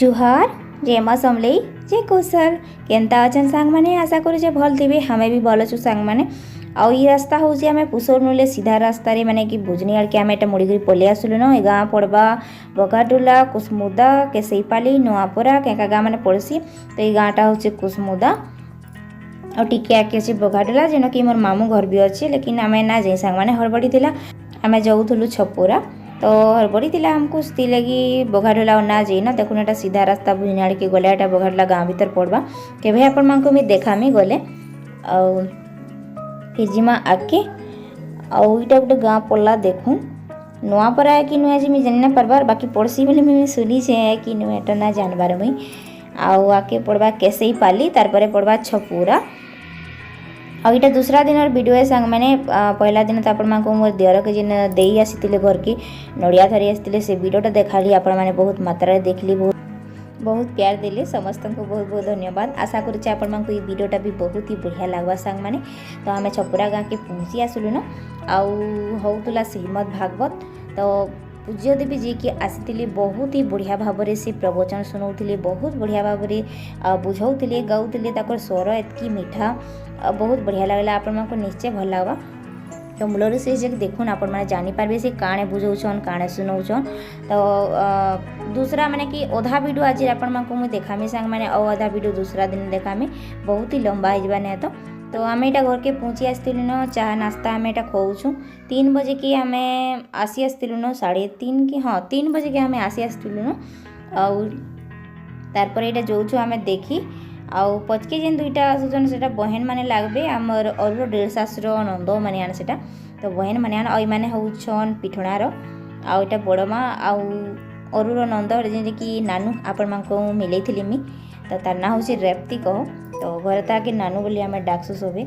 जुहार जय माँ समलेई जय कौशल केन्ता अछन सांग मैंने आशा करूँ भल थे हमें भी भल अच्छु सांग मैंने आउ ये रास्ता हूँ आम पुसर नुले सीधा रास्ता माने कि बुजनी आड़ के आम एटा मुड़ी पलि आसलु न ए गाँ पड़वा बगाडुला कुसमुदा केसईपाली नुआपरा क्या गाँ मैंने पड़सी तो ये गाँटा हूँ कुसमुदा और टिके आगे अच्छे बगाडुला जेन कि मोर मामू घर भी अच्छे लेकिन आम ना जाई सांग मैंने हड़बड़ी थी आम जाऊलु छपुरा तो हड़बड़ी थी आमको सी लगी बगाडुला ना जाइन देखुन एटा सीधा रास्ता बुझनी आड़ के गले एटा बगाडुला गाँ भीतर पड़वा केवे आपण मानको भी देखामी गले फिर जिमा आगे आईटा गोटे गाँ पड़ला देखुन नुआपरा है कि नुआ जी मुझे जानी ना पारबार बाकी पड़सी बोले मुझे शुनी से कि नुआटा ना जानबार मुई आउ आगे पड़वा केसईपाली तार परे पड़वा छपुरा और यहाँ दूसरा दिन और वीडियो सांग मैंने पहला दिन तो आपण को मोर दियर के जिन दे आसी घर की नड़िया धरी आसते से वीडियोटा देखाली आपण मैंने बहुत मात्रा देखली बहुत प्यार देले समस्त को बहुत बहुत धन्यवाद आशा करुचे आपण मानक ये वीडियोटा भी बहुत ही बढ़िया लगवा सांग मैंने तो आम छपुरा गाँ के पहुँची आसलु न आउ होउतला श्रीमद भागवत तो पूज्य देवी जी की आसी बहुत ही बढ़िया भाव से प्रवचन शुणाउले बहुत बढ़िया भाव बुझाऊले गाऊले स्वर एतकी मीठा बहुत बढ़िया लगला आपण मानक निश्चय भल लगवा तो मूलर से देखुन आपण मैंने जानीपारे से काणे बुझाऊन काणे शुणाऊन तो दूसरा माने कि अधा वीडियो आज आपण मानक मुझे देखामी सांग मैंने और अधा वीडियो दूसरा दिन देखामी बहुत ही लंबा हो तो आम यहाँ घर के पहुँची आसलु न चाह नास्ता आम यहाँ खाऊँ 3 बजे कि आम आसी आसलु न 3:30 कि हाँ 3 बजे कि आम आसी आसलु न तार यहाँ जो आम देखी आउ पचके जेन दुईटा आसुचन से बहन माने लागबे आमर अरुर डेढ़शाशुर नंद माने आन सेटा तो बहन माने आन आई माने होउछन पिठणार आउ एटा बड़मा आउ अरुर नंद जे कि नानू आपण मानको मिलैथिली मी तो तार ना होछि रेप्ती कह तो घर ताके नानू बोली आम डाकसु सोबे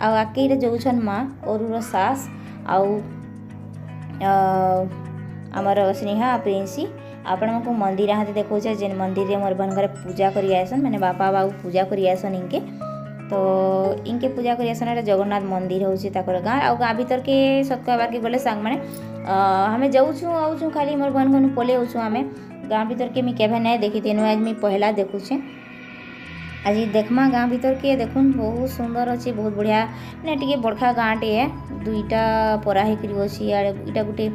आउ आके जोछन माँ अरुर सास आउ आमर स्नेहा प्रिंसी आपण को मंदिर हाथ देखो जेन मंदिर रे मोर बहन घर पूजा करी आसन मैंने बापा बाबू पूजा करी आसन इनके तो इनके पूजा करी आसन जगन्नाथ मंदिर होची ताकर गाँ आ गाँ भीतर के सत कहबार के गले सांग मैंने हमें जाऊँ आऊँ खाली मोर बहन को पले आऊँ आम गाँ भीतर के मुझे केवे ना देखी तेनु आज मुझे पहला देखुचे आज देखमा गाँ भीतर के देखुन बहुत सुंदर अच्छे बहुत बढ़िया मैंने टी बड़खा गाँ टे दुईटा परा होकर इटा गोटे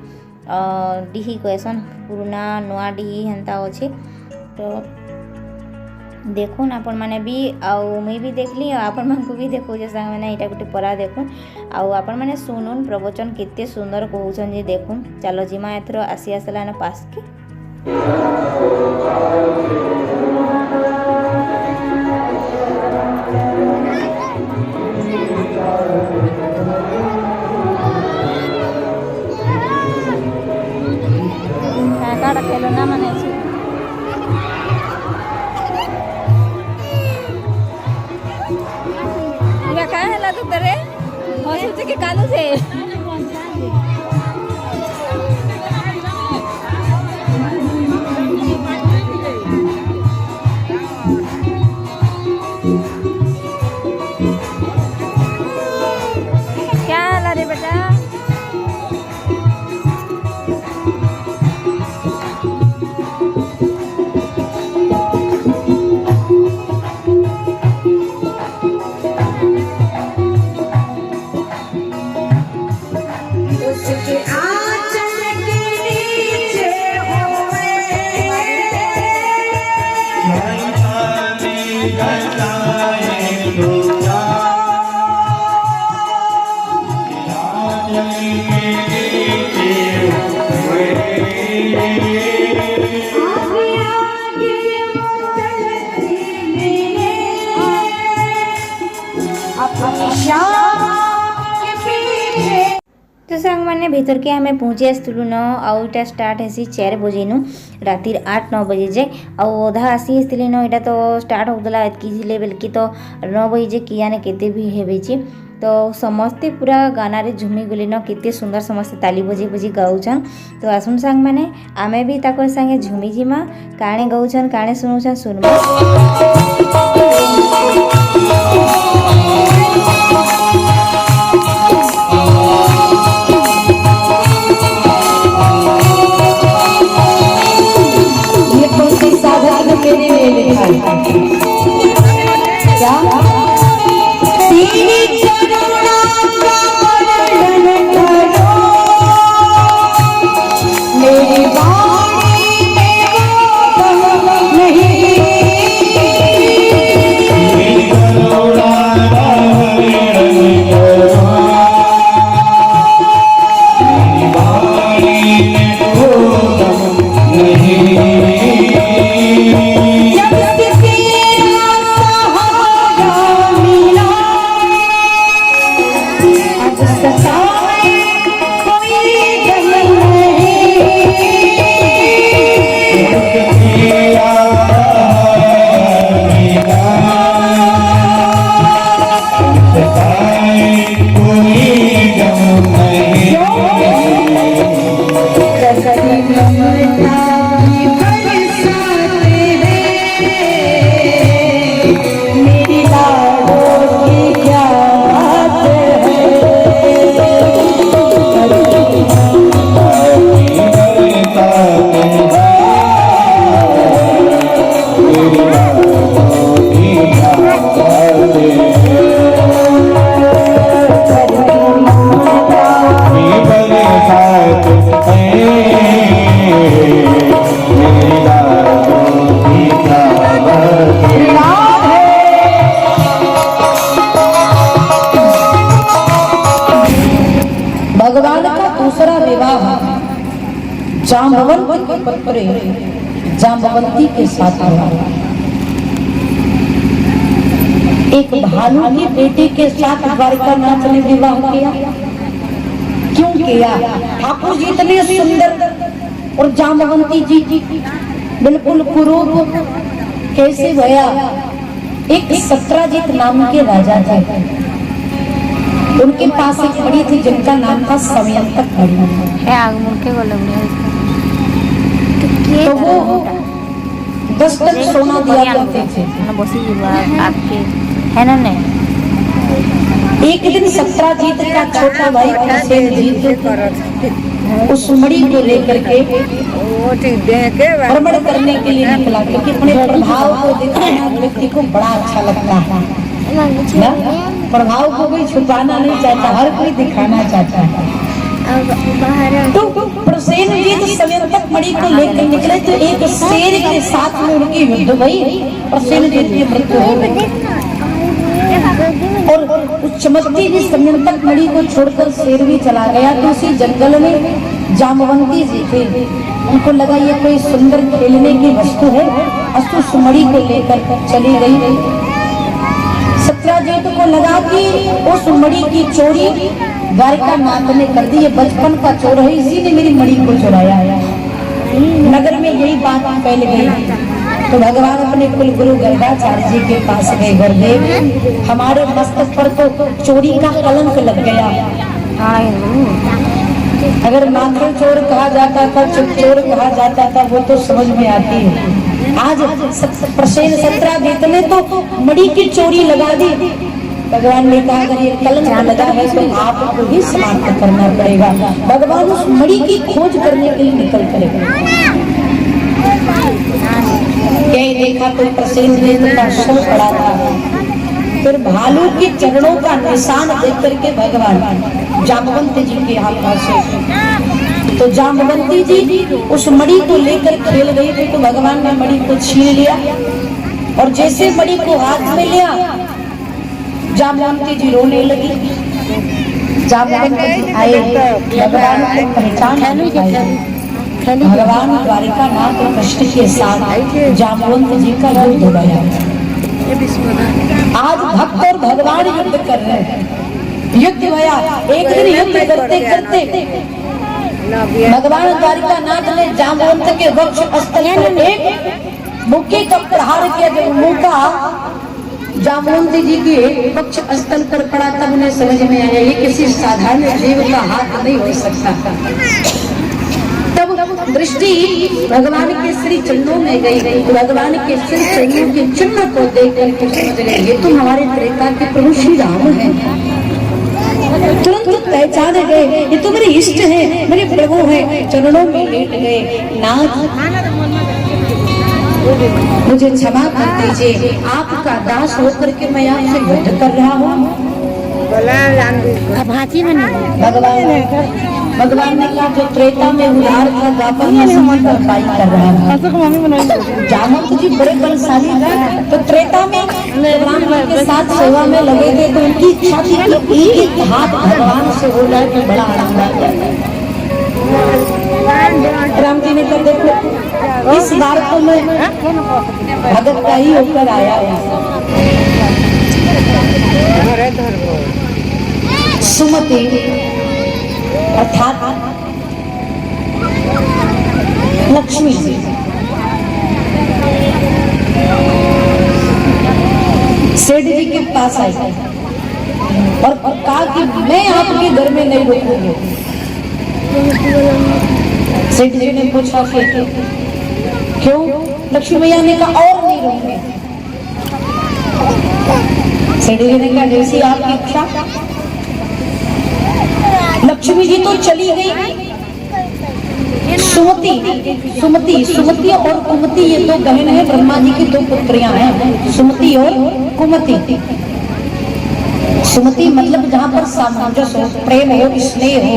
डिही कहसन पुराना नुआ डिही हेन्ता अच्छे तो देखुन आपण मैंने भी आउ मुई भी देखली आपण मन को भी देखो सांग मैंने यहाँ गोटे परा देखुन आउ आपण मैंने शुणुन प्रवचन केते सुंदर कहउछन जे देखुन चलो जिमा एथर आसी आसला न पास के ना माने क्या है तू तेरे हंसुचे के कानू से क्या हाल रे बेटा तो सांग मैंने भीतर के हमें पहुँची आसलु न आउ इटा स्टार्ट हेसी 4 बजे नु रातिर 8-9 बजे जे आउ अधा आसी आसली न इटा तो स्टार्ट होगला एतकी लेवल की तो 9 बजे जे किया ने केते भी हेबे तो समस्ते पूरा गाना रे झुमी गले न केते सुंदर समस्ते ताली बजे बजे गाउछन तो आसुन सांग मैंने आमे भी ताकर संगे झुमी जिमा काणे गाउछन काणे सुनुछन सुनबा ये कोई साधारण ये लिखा है क्या, तेरी करुणा का वर्णन करो, मेरी वाणी में वो दम नहीं। तेरी करुणा का वर्णन करो, मेरी वाणी में वो दम नहीं। भगवान का दूसरा विवाह जाम्बवंत के पुत्र जाम्बवंती के साथ हुआ। एक भालू की बेटी के साथ द्वारिकानाथ ने विवाह किया। क्यों किया? ठाकुर जी इतने सुंदर और जाम्बवंती जी बिल्कुल कुरूप कैसे भया? एक सत्राजित नाम के राजा थे, उनके पास एक बड़ी थी जिनका नाम था समयंतक बड़ी। तो वो 10 टन सोना दिया करते थे। एक दिन सत्राजीत का छोटा भाई प्रसेनजीत उस मणि को लेकर के भ्रमण करने के लिए निकला, क्योंकि अपने प्रभाव को दिखाना व्यक्ति को बड़ा अच्छा लगता है ना। प्रभाव को कोई छुपाना नहीं चाहता, हर कोई दिखाना चाहता है। तो प्रसेनजीत समयंतक मणि को लेकर निकले तो एक शेर के साथ में उनकी युद्ध हुई। प्रसेनजीत की मृत्यु हो गई और उस चमकती हुई समयंतक मणि को छोड़कर शेर भी चला गया। तो उसी जंगल में जाम्बवंती जी थे, उनको लगा ये कोई सुंदर खेलने की वस्तु है, उस मणि को लेकर चली गई। सत्राजीत को लगा कि उस मणि की चोरी द्वारिकानाथ ने कर दी, ये बचपन का चोर है, इसी ने मेरी मणि को चुराया है। नगर में यही बात फैल गई तो भगवान अपने कुल गुरु गर्गाचार्य जी के पास गए। गुरुदेव, हमारे मस्तक पर तो चोरी का कलंक लग गया। अगर माखन चोर कहा जाता था, चुप चोर कहा जाता था, वो तो समझ में आती है। आज प्रसेन सत्राजीत ने तो मणि की चोरी लगा दी। भगवान ने कहा अगर ये कलंक लगा है तो आपको ही समाप्त करना पड़ेगा। भगवान उस मणि की खोज करने के लिए निकल पड़ेगा। यही देखा तो प्रसेनजीत का शव पड़ा था। फिर भालू के चरणों का निशान देख करके भगवान जाम्बवंती जी के यहाँ पहुंचे। तो जाम्बवंती जी उस मणि को लेकर खेल गई थी, तो भगवान ने मणि को छीन लिया और जैसे मणि को हाथ में लिया जाम्बवंती जी रोने लगी। जाम्बवंती जी आए, भगवान को पहचान भगवान द्वारिकानाथ कृष्ण के साथ जाम्बवंत जी का युद्ध हो गया। आज भक्त और भगवान युद्ध कर रहे हैं। युद्ध हुआ, एक दिन युद्ध करते करते भगवान द्वारिकानाथ ने जाम्बवंत के वक्ष स्थल पर एक मुक्के का प्रहार किया। जब मुक्का जाम्बवंत जी के वक्ष स्थल पर पड़ा तब उन्हें समझ में आया ये किसी साधारण जीव का हाथ नहीं हो सकता। तब दृष्टि भगवान के श्री चरणों में गई। तो भगवान के श्री चरणों के चिन्ह को देख करके समझ गए ये तो हमारे त्रेता के प्रभु श्री राम हैं। तुरंत पहचान गए ये तो मेरे इष्ट हैं, मेरे प्रभु हैं। चरणों में लेट गए। नाथ मुझे क्षमा कर दीजिए, आपका दास होकर के मैं आपसे युद्ध कर रहा हूँ। भगवान ने कहा जो त्रेता में उधार था द्वापर में उसकी भरपाई कर रहा था। जामवंत जी बड़े बलशाली थे, तो त्रेता में भगवान के साथ सेवा में लगे थे, तो उनकी इच्छा थी कि एक एक हाथ भगवान से हो जाए तो बड़ा आनंद आ जाए। राम जी ने कहा देखो इस बार तो मैं भगत का ही होकर आया हूँ। सुमति अर्थात लक्ष्मी जी सेठ जी के पास आई और कहा कि मैं आपके घर में नहीं रुकूंगी। सेठ जी ने पूछा कि क्यों? लक्ष्मी मैया ने कहा और नहीं रुकूंगी। सेठ जी ने कहा जैसी आपकी इच्छा। लक्ष्मी जी तो चली गई। सुमति और कुमति ये दो बहन है, ब्रह्मा जी की दो पुत्रियां हैं, सुमति और कुमति। सुमति मतलब जहाँ पर सामंजस्य हो, प्रेम हो, स्नेह हो,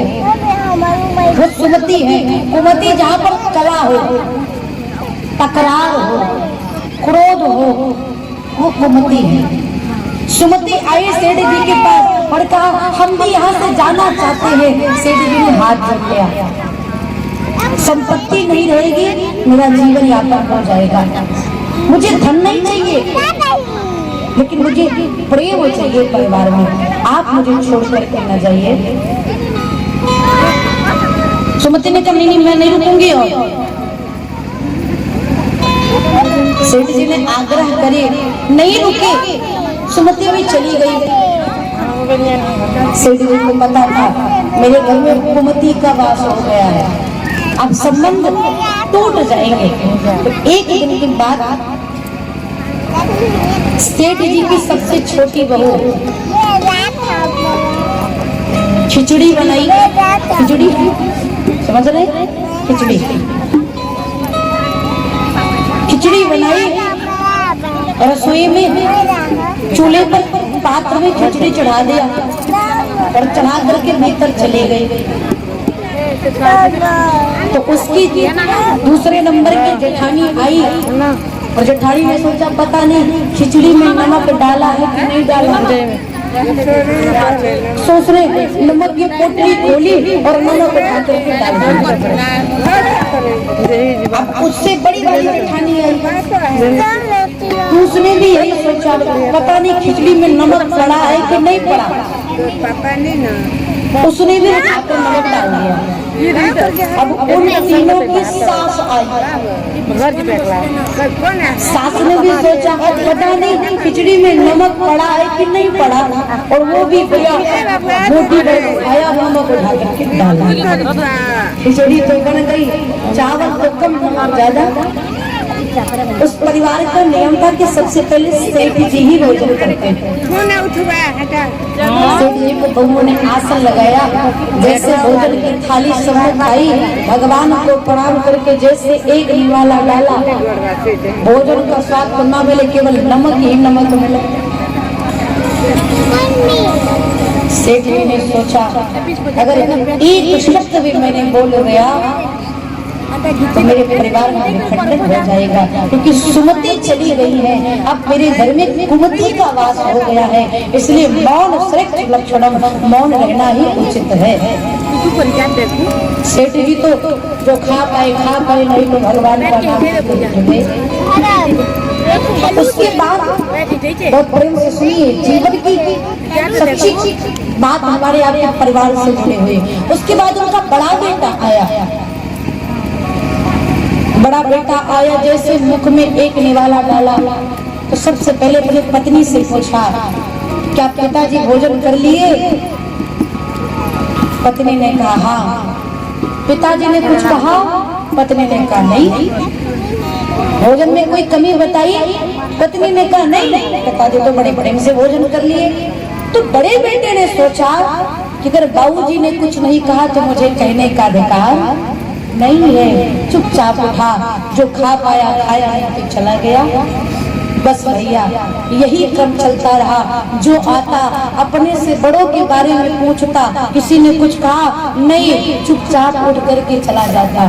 वो सुमति है। कुमति जहाँ पर कला हो, तकरार हो, क्रोध हो, वो कुमति है। सुमति आई सेठ जी के पास और कहा हम भी यहाँ से जाना चाहते हैं। सेठ जी ने हाथ जोड़ लिया, संपत्ति नहीं रहेगी, मेरा जीवन यापन हो जाएगा। मुझे धन नहीं चाहिए, लेकिन मुझे प्रेम चाहिए परिवार में। आप मुझे छोड़ करके न जाइए। सुमति ने कहा नहीं मैं नहीं रुकूंगी। और सेठ जी ने आग्रह करे, नहीं रुके। सुमति भी चली गई। सेठ जी को पता था मेरे घर में कुमति का वास हो गया है, अब संबंध टूट जाएंगे। तो एक दिन के बाद सेठ जी की सबसे छोटी बहू खिचड़ी बनाई। खिचड़ी समझ रहे? खिचड़ी बनाई, रसोई में चूल्हे पर पात्र में खिचड़ी चढ़ा दिया और चढ़ा करके भीतर चले गए। तो उसकी दूसरे नंबर की जेठानी आई और जेठानी ने सोचा पता नहीं खिचड़ी में नमक डाला है कि नहीं डाला। सोच रहे नमक की पोटली खोली और नमक उठा करके डाल दिया। अब उससे बड़ी बड़ी जेठानी आई, उसने भी यही सोचा पता नहीं खिचड़ी में नमक पड़ा है कि नहीं पड़ा। उसने भी उठाकर नमक डाल दिया। अब उन तीनों की सास आई। सास ने भी सोचा पता नहीं खिचड़ी में नमक पड़ा है कि नहीं पड़ा, और वो भी गया रोटी आया नमक उठा करके डाला। खिचड़ी तो बन गई, चावल तो कम नमक ज्यादा। उस परिवार का नियम था कि सबसे पहले सेठ जी ही भोजन करते थे। सेठ जी को बहू ने आसन लगाया, जैसे भोजन की थाली सम्मुख आई, भगवान को प्रणाम करके जैसे एक निवाला डाला, भोजन का स्वाद तो न मिले, केवल नमक ही नमक मिला। सेठ जी ने सोचा अगर एक शब्द भी मैंने बोल गया तो मेरे परिवार में खंडन हो जाएगा, क्योंकि सुमति चली गई है, अब मेरे घर में कुमति का वास हो गया है, इसलिए मौन श्रेष्ठ लक्षणम, मौन रहना ही उचित है। सेठ जी तो जो खा पाए, नहीं तो भगवान का नाम। उसके बाद बहुत प्रेम से सुनिए, जीवन की सच्ची बात हमारे आपके परिवार से जुड़े हुए। उसके बाद उनका बड़ा बेटा आया। बड़ा बेटा आया, जैसे मुख में एक निवाला डाला तो सबसे पहले अपनी पत्नी से पूछा क्या पिताजी भोजन कर लिए? पत्नी ने कहा हाँ। पिताजी ने कुछ कहा? पत्नी ने कहा नहीं। भोजन में कोई कमी बताई? पत्नी ने कहा नहीं। पिताजी तो बड़े प्रेम से भोजन कर लिए। तो बड़े बेटे ने सोचा कि अगर बाबूजी ने कुछ नहीं कहा तो मुझे कहने का अधिकार नहीं है। चुपचाप उठा, जो खा पाया खाया, नहीं तो चला गया। बस भैया यही क्रम चलता रहा। जो आता अपने से बड़ों के बारे में पूछता, किसी ने कुछ कहा नहीं, चुपचाप उठ करके चला जाता।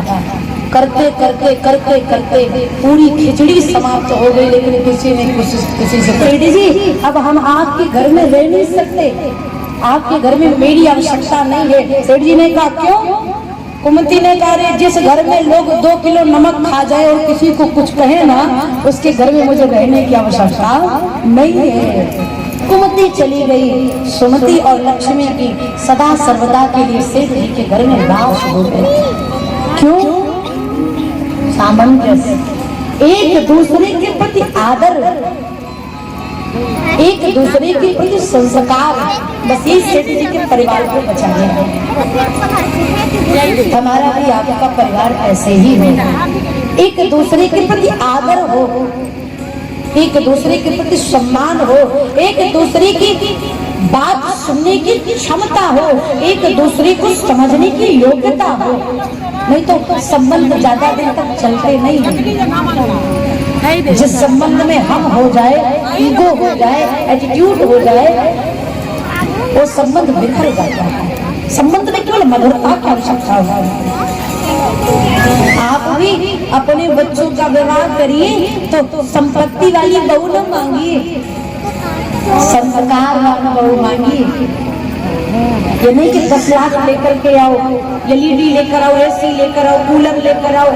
करते करते करते करते पूरी खिचड़ी समाप्त हो गई, लेकिन किसी ने किसी से सेठ जी अब हम आपके घर में रह नहीं सकते, आपके घर में मेरी आवश्यकता नहीं है। सेठ जी ने कहा क्यों? कुमती ने कहा रे, जिस घर में लोग 2 किलो नमक खा जाए और किसी को कुछ कहे ना, उसके घर में मुझे रहने की आवश्यकता नहीं है। कुमती चली गई। सुमति और लक्ष्मी की सदा सर्वदा के लिए सेठ जी के घर में बास हो गई। क्यों? सामंजस्य, एक दूसरे के प्रति आदर, एक दूसरे के प्रति संस्कार, बस ये सेठ जी के परिवार को बचाने हैं। हमारा भी आपका परिवार ऐसे ही हो, एक दूसरे के प्रति आदर हो, एक दूसरे के प्रति सम्मान हो, एक दूसरे की बात सुनने की क्षमता हो, एक दूसरे को समझने की योग्यता हो। नहीं तो संबंध ज्यादा दिन तक चलते नहीं हैं। जिस संबंध में हम हो जाए, ईगो हो जाए, एटीट्यूड हो जाए, वो संबंध बिखर जाता है। संबंध में केवल मधुरता की आवश्यकता है। आप भी अपने बच्चों का व्यवहार करिए तो संपत्ति वाली बहू न मांगिए, संस्कार वाला बहू मांगिए। ये नहीं कि 10 लाख लेकर के आओ, एलईडी लेकर आओ, एसी लेकर आओ, कूलर लेकर आओ,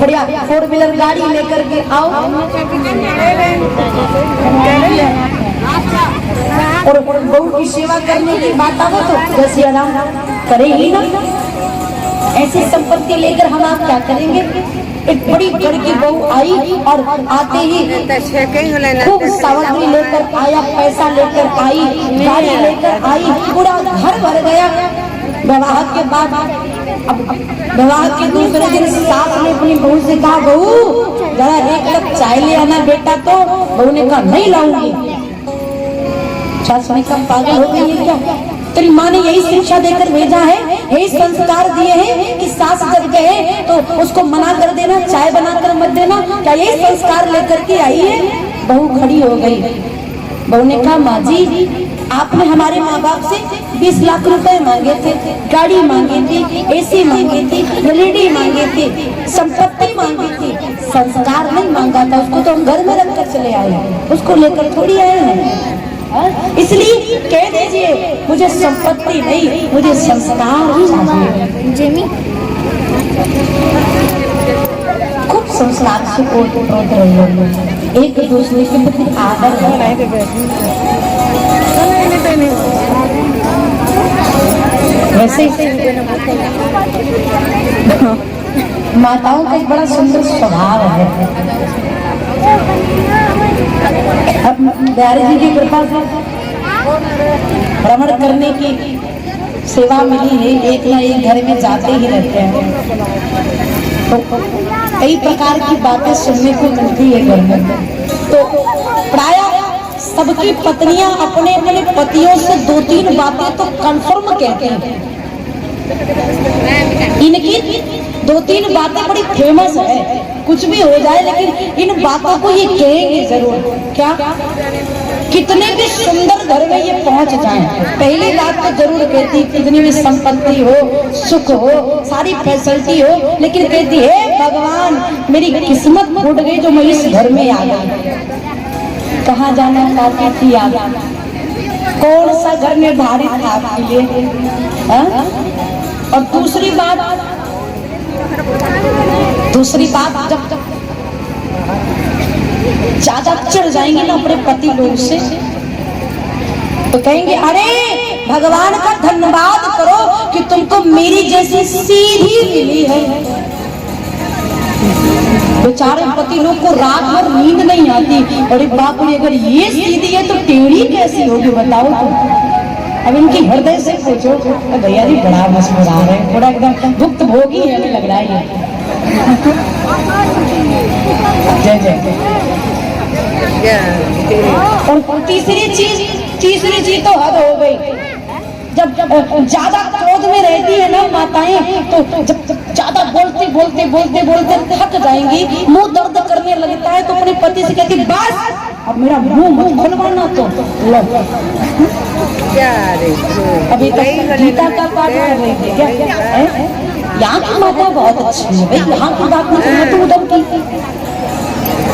बढ़िया 4 व्हीलर गाड़ी लेकर के आओ और बहू की सेवा करने की बात आवे तो जैसे आराम करेगी ना। ऐसी संपत्ति लेकर हम आप क्या करेंगे? एक बड़ी घर की बहू आई और आते ही खूब सामग्री लेकर आया, पैसा लेकर आई, गाड़ी लेकर आई, पूरा घर भर गया। विवाह के बाद, अब विवाह के दूसरे दिन सास ने अपनी बहू से कहा, बहू जरा 1 कप चाय ले आना बेटा। तो बहू ने कहा नहीं लाऊंगी। सास ने कहा पागल हो गई है क्या? तेरी माँ ने यही शिक्षा देकर भेजा है, यही संस्कार दिए हैं कि सास जब गए तो उसको मना कर देना, चाय बनाकर मत देना। क्या यही संस्कार लेकर के आई है? बहू खड़ी हो गई। बहू ने कहा माँ जी, आपने हमारे माँ बाप से 20 लाख रुपए मांगे थे, गाड़ी मांगी थी, एसी मांगी थी, एलईडी मांगी थी, संपत्ति मांगी थी, संस्कार नहीं मांगा था। उसको तो हम घर में रख कर चले आए, उसको लेकर थोड़ी आए हैं। इसलिए कह दीजिए मुझे संपत्ति नहीं, मुझे संस्कार चाहिए। जेमी खूब संस्कार से ओत रही हो, एक दूसरे के प्रति आदर है। वैसे माताओं का एक बड़ा सुंदर स्वभाव है। अब बिहारी जी की कृपा से भ्रमण करने की सेवा मिली है, एक ना एक घर में जाते ही रहते हैं तो कई प्रकार की बातें सुनने को मिलती है घर में। तो प्रायः सबकी पत्नियां अपने अपने पतियों से 2-3 बातें तो कंफर्म कहते हैं। इनकी 2-3 बातें बड़ी फेमस है, कुछ भी हो जाए लेकिन इन बातों को ये कहेंगे जरूर। क्या? कितने भी सुंदर घर में ये पहुंच जाएं, पहली बात तो जरूर कहती, कितनी भी संपत्ति हो, सुख हो, सारी फैसिलिटी हो, लेकिन कहती है भगवान मेरी किस्मत फूट गई जो मैं इस घर में आ गई। कहाँ जाना चाहती थी आप? कौन सा घर निर्धारित था आपके लिए? और दूसरी बात जब ज्यादा चढ़ जाएंगे ना अपने पति लोग से तो कहेंगे अरे भगवान का धन्यवाद करो कि तुमको मेरी जैसी सीधी मिली है। बेचारे पति लोग को रात भर नींद नहीं आती, अरे बाप रे अगर ये सीधी है तो टेढ़ी कैसी होगी बताओ तुम। अब इनकी हृदय से पूछो तो भैया जी बड़ा मुस्कुरा रहे हैं, थोड़ा एकदम भुक्त भोगी है हमें लग रहा है। जय जय। और तीसरी चीज तो हद हो गई। जब ज्यादा क्रोध में रहती है ना माताएं, तो जब ज्यादा बोलते बोलते बोलते बोलते थक जाएंगी, मुंह दर्द करने लगता है, तो अपने पति से कहती बस अब मेरा मुंह मत खुलवाना। तो लो अभी तक गीता का पाठ कर रही थी क्या? यहाँ की माता बहुत अच्छी है भाई, यहाँ की बात नहीं सुना तो उधर की,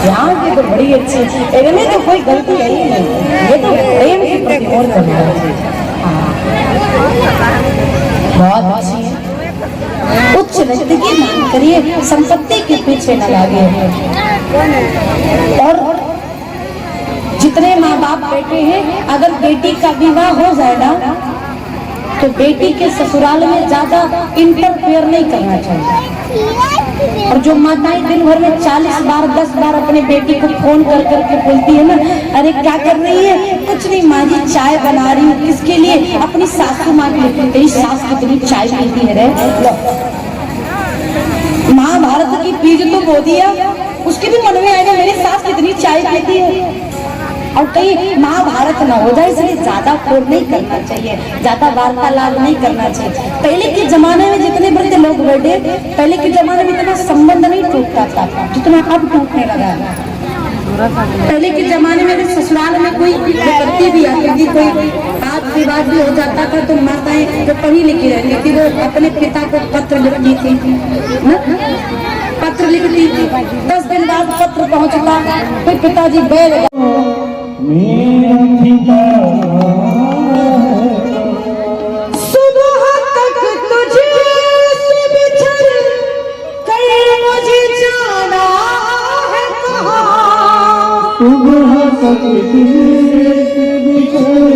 यहाँ की तो बड़ी अच्छी है, इनमें तो कोई गलती है ही नहीं, ये तो प्रेम के प्रति और करना है। बहुत अच्छी है, उच्च व्यक्ति की मांग करिए, संपत्ति के पीछे न लागे। और जितने माँ बाप बैठे हैं, अगर बेटी का विवाह हो जाए ना, तो बेटी के ससुराल में ज्यादा इंटरफेयर नहीं करना चाहिए। और जो माताएं दिन भर में 40 बार 10 बार अपने बेटी को फोन कर करके बोलती है ना, अरे क्या कर रही है? कुछ नहीं माँ जी, चाय बना रही हूँ। किसके लिए? अपनी सासू माँ के लिए। तेरी सास कितनी चाय पीती है रे। महाभारत की बीज तो बो दिया, उसके भी मन में आएगा मेरी सास कितनी चाय पीती है। और कहीं महाभारत ना हो जाए, इसलिए ज्यादा फोन नहीं करना चाहिए, ज्यादा वार्तालाप नहीं करना चाहिए। पहले के जमाने में जितने बड़े लोग बैठे, पहले के जमाने में इतना संबंध नहीं टूटता था जितना अब टूटने लगा। पहले के जमाने में ससुराल में कोई विपत्ति भी आती थी, कोई बात विवाद भी हो जाता था, तो माताएं जो पढ़ी लिखी रहती थी, वो अपने पिता को पत्र लिखती थी, पत्र लिखती थी। 10 दिन बाद पत्र पहुंचता, फिर पिताजी बैठ सुबह तक तुझे से बिछड़ कर मुझे जाना है कहाँ। सुबह तक तुझे से बिछड़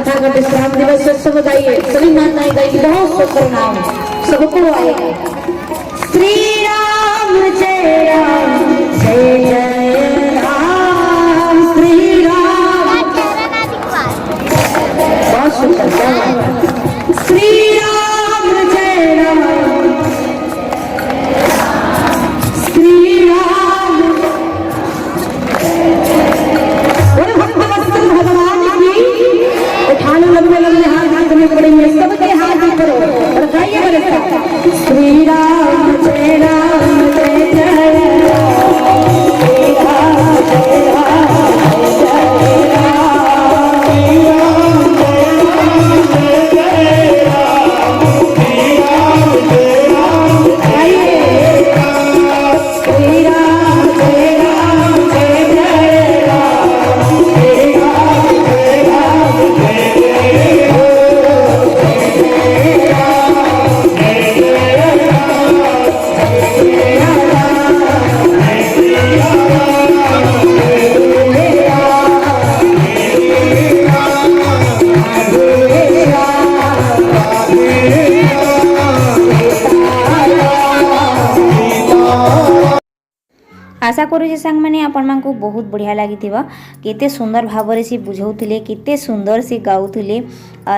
करके विश्राम दिवस सब बताइए, सभी माताएं गाएगी, बहुत शुक्र नाम सबको आएगा। श्री राम जय राम जय जय राम, श्री राम बहुत शुक्र, श्री राम जय राम, श्री राम। भगवान की उठा लो, लंबे लंबे हाथ हाथने पड़ेंगे, सबके हाथ करो और गाइए मेरे साथ। श्री राम जय राम जय जय राम, श्री राम जय राम जय राम, श्री राम जय राम जय राम, श्री राम जय राम गाइए, श्री राम जय राम जय जय राम, श्री राम जय राम आशा करूँ सांग मैंने आपण को बहुत बढ़िया लगी केते सुंदर भाव से बुझाऊले, केते सुंदर से गाऊले,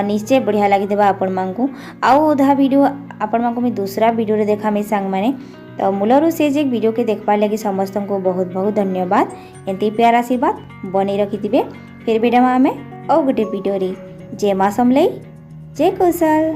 निश्चय बढ़िया लगी आपण को। आउ अधा वीडियो आपण मैं दूसरा वीडियो देखा मैं सांग मैंने तो मूलर से जे वीडियो के देखबार लगी समस्त को बहुत बहुत धन्यवाद। एमती प्यार आशीर्वाद बनी रखिथे। फिर बेटा आम और गोटे वीडियो जय माँ समलई जय कौशल।